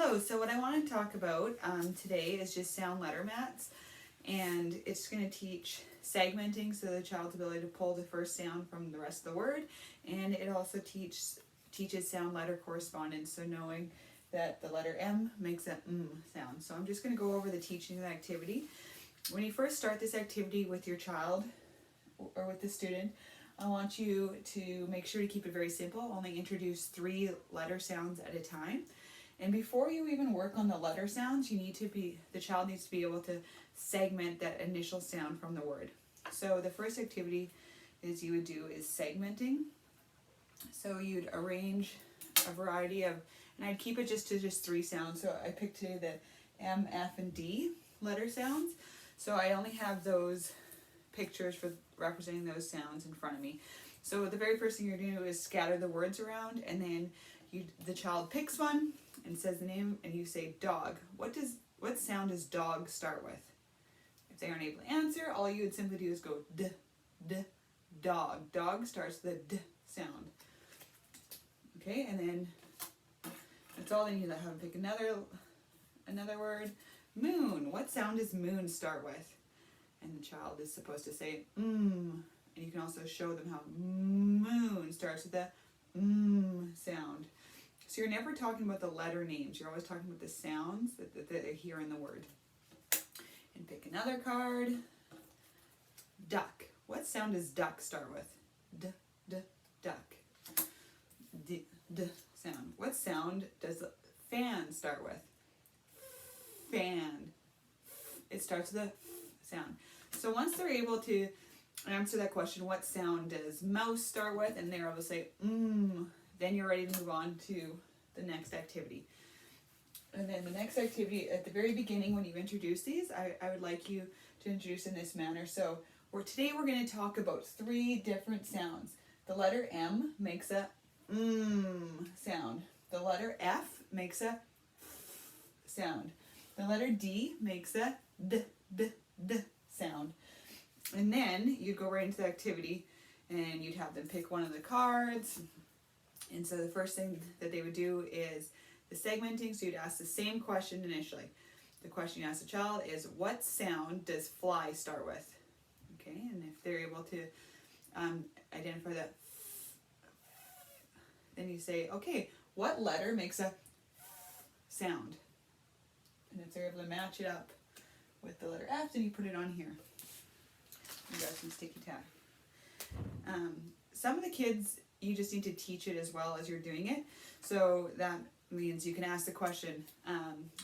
Hello, so what I want to talk about today is just sound letter mats, and it's going to teach segmenting, so the child's ability to pull the first sound from the rest of the word, and it also teaches sound letter correspondence, so knowing that the letter M makes a sound. So I'm just going to go over the teaching of the activity. When you first start this activity with your child or with the student, I want you to make sure to keep it very simple. Only introduce 3 letter sounds at a time. And before you even work on the letter sounds, the child needs to be able to segment that initial sound from the word. So the first activity is segmenting. So you'd arrange a variety of, and I'd keep it just to 3 sounds. So I picked today the M, F, and D letter sounds. So I only have those pictures for representing those sounds in front of me. So the very first thing you're going to do is scatter the words around, and then the child picks one and says the name, and you say dog. What sound does dog start with? If they aren't able to answer, all you would simply do is go d, dog. Dog starts with the d sound. Okay, and then that's all they need to have them pick another word. Moon. What sound does moon start with? And the child is supposed to say and you can also show them how moon starts with the sound. So you're never talking about the letter names, you're always talking about the sounds that they hear in the word. And pick another card. Duck. What sound does duck start with? Duck. D sound. What sound does fan start with? Fan. It starts with a sound. So once they're able to answer that question, what sound does mouse start with, and they're able to say then you're ready to move on to the next activity. And then the next activity, at the very beginning when you introduce these, I would like you to introduce in this manner. So today we're going to talk about 3 different sounds. The letter M makes a sound. The letter F makes a sound. The letter D makes a d sound. And then you'd go right into the activity and you'd have them pick one of the cards. And so the first thing that they would do is the segmenting. So you'd ask the same question initially. The question you ask the child is, what sound does fly start with? Okay, and if they're able to identify that, then you say, okay, what letter makes a sound? And if they're able to match it up with the letter F, then you put it on here. You got some sticky tack. Some of the kids, you just need to teach it as well as you're doing it. So that means you can ask the question,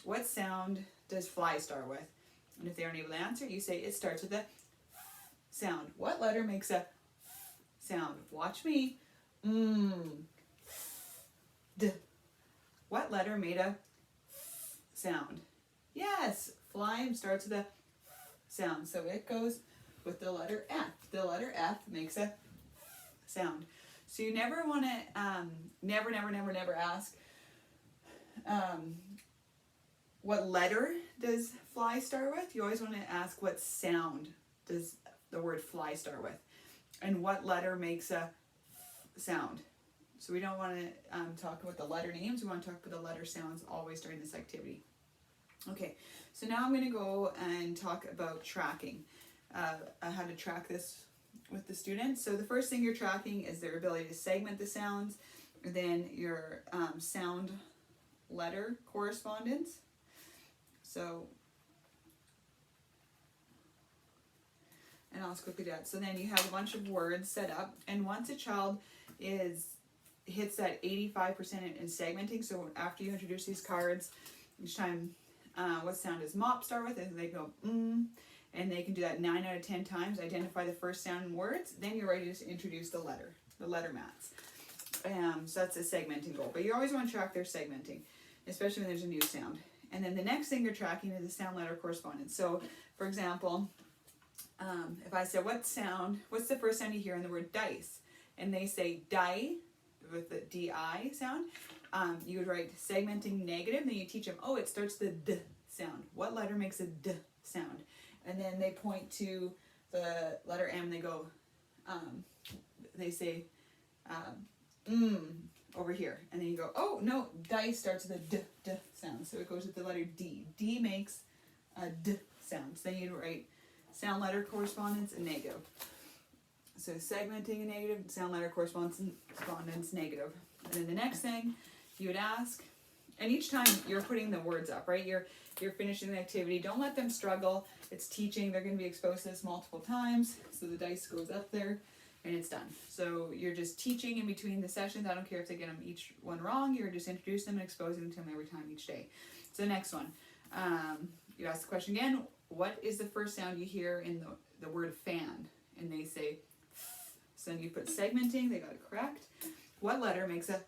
what sound does fly start with? And if they aren't able to answer, you say it starts with a sound. What letter makes a sound? Watch me. D. What letter made a sound? Yes, flying starts with a sound. So it goes with the letter F. The letter F makes a sound. So you never want to, never ask what letter does fly start with. You always want to ask what sound does the word fly start with, and what letter makes a sound. So we don't want to talk about the letter names. We want to talk about the letter sounds always during this activity. Okay, so now I'm going to go and talk about tracking. How to track this with the students. So the first thing you're tracking is their ability to segment the sounds, then your sound letter correspondence. So, and I'll just quickly do that. So then you have a bunch of words set up, and once a child hits that 85% in segmenting, so after you introduce these cards, each time what sound does mop start with, and they go and they can do that 9 out of 10 times, identify the first sound in words, then you're ready to introduce the letter mats. So that's a segmenting goal. But you always want to track their segmenting, especially when there's a new sound. And then the next thing you're tracking is the sound letter correspondence. So, for example, if I said, what's the first sound you hear in the word dice? And they say die, with the D-I sound, you would write segmenting negative, then you teach them, it starts the D sound. What letter makes a D sound? And then they point to the letter M, they go, they say, over here. And then you go, oh no, dice starts with a d sound. So it goes with the letter D. D makes a d sound. So then you'd write sound letter correspondence and negative. So segmenting a negative, sound letter correspondence negative. And then the next thing you would ask, and each time you're putting the words up, right? You're finishing the activity. Don't let them struggle. It's teaching. They're going to be exposed to this multiple times. So the dice goes up there and it's done. So you're just teaching in between the sessions. I don't care if they get them each one wrong. You're just introducing them and exposing them to them every time each day. So the next one, you ask the question again, what is the first sound you hear in the word fan? And they say, so then you put segmenting, they got it correct. What letter makes a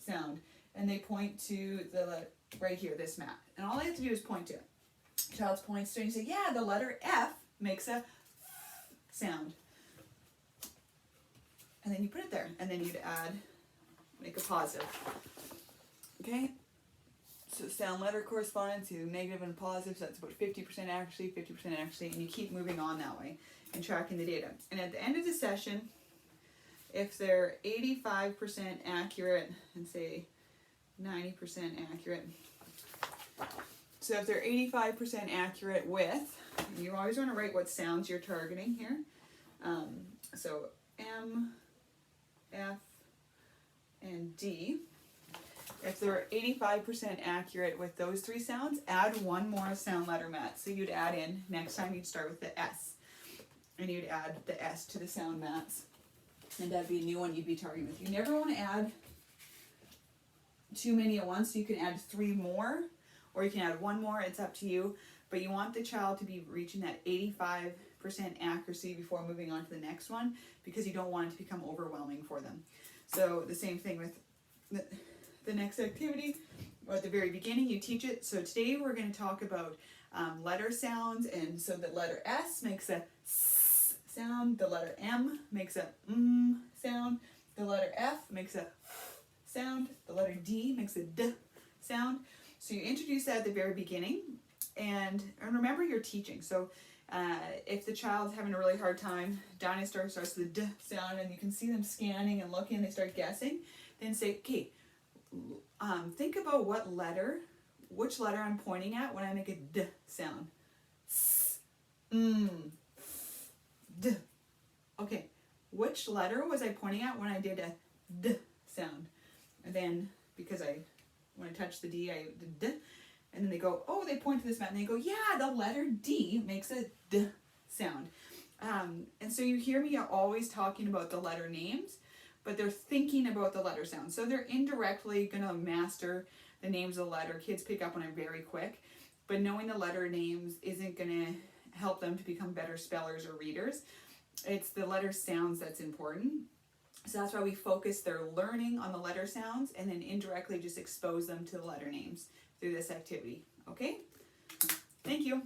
sound? And they point to the right here, this mat. And all I have to do is point to it. Child points to it and you say, yeah, the letter F makes a sound. And then you put it there. And then you'd add, make a positive. Okay? So sound letter correspondence, either negative and positive, so that's about 50% accuracy, 50% accuracy, and you keep moving on that way and tracking the data. And at the end of the session, if they're 85% accurate and say 90% accurate, so if they're 85% accurate with, you always want to write what sounds you're targeting here. So M, F, and D. If they're 85% accurate with those three sounds, add one more sound letter mat. So you'd add in, next time you'd start with the S. And you'd add the S to the sound mats. And that'd be a new one you'd be targeting with. You never want to add too many at once. So you can add 3 more, or you can add 1 more. It's up to you. But you want the child to be reaching that 85% accuracy before moving on to the next one, because you don't want it to become overwhelming for them. So the same thing with the next activity, or at the very beginning, you teach it. So today we're going to talk about letter sounds, and so the letter S makes a S sound, the letter M makes a sound, the letter F makes a sound, the letter D makes a D sound. So you introduce that at the very beginning, and remember you're teaching. So if the child's having a really hard time, Dinah starts with the D sound, and you can see them scanning and looking, and they start guessing, then say, okay, think about which letter I'm pointing at when I make a D sound. S, D. Okay, which letter was I pointing at when I did a D sound? And then, because when I touch the D, I did D. And then they go, oh, they point to this mat, and they go, yeah, the letter D makes a D sound. And so you hear me always talking about the letter names, but they're thinking about the letter sound. So they're indirectly going to master the names of the letter. Kids pick up on it very quick, but knowing the letter names isn't going to help them to become better spellers or readers. It's the letter sounds that's important. So that's why we focus their learning on the letter sounds, and then indirectly just expose them to the letter names through this activity. Okay? Thank you.